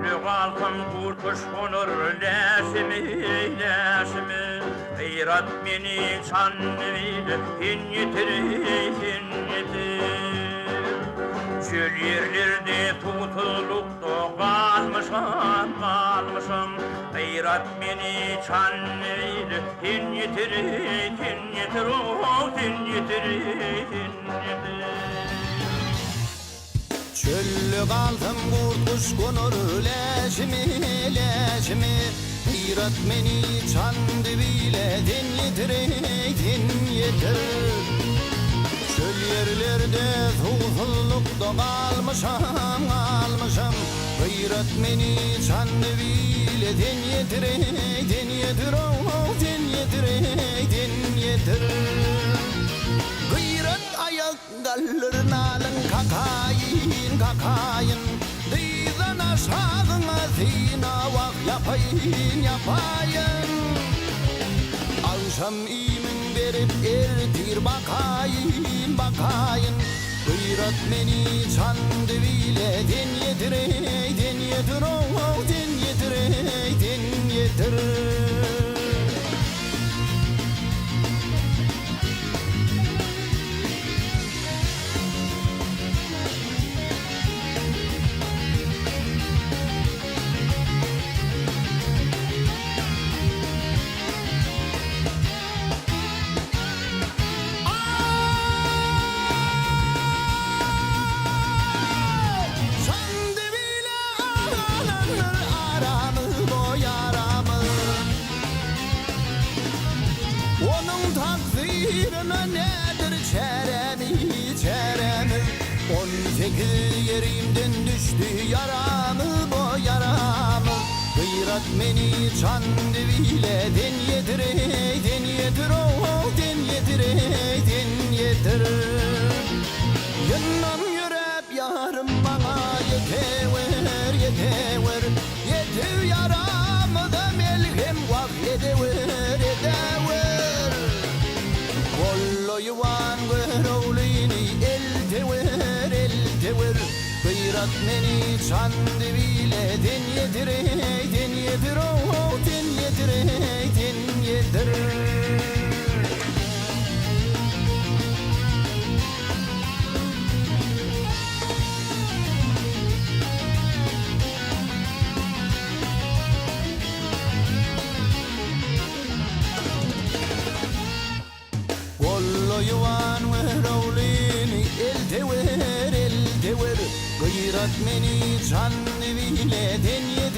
Çöllük altın kurtuş konur leşimi leşimi. Gayrat beni çanvil hin yitir. Çöl yerlerde tutulukta kalmışım. Gayrat beni çanvil hin yitir. Çöllük altın kurtuş konur leşimi leşimi. Gayrat beni çanvile din yitir. Çöl yerlerde tuğullukta kalmışım. Gayrat beni çanvile din yetir. Gayrat ayak gallerin alın kakayın. Dizan aşağına zina vak yapayın. Akşam imin verip erdir bakayın. Gayrat beni çandivile din yetir. Onun takdirine nedir çeremi 18 yerimden düştü yaramı Gayrat beni çandivile din yetir. Yanmam yürep yarım bana yetever Yeter yaramı da melhem vak edever Yuvan verolini el tever Gayrat beni çandivile din yetir. Yuvan verolini el tever Gayrat beni çandivile din yetir.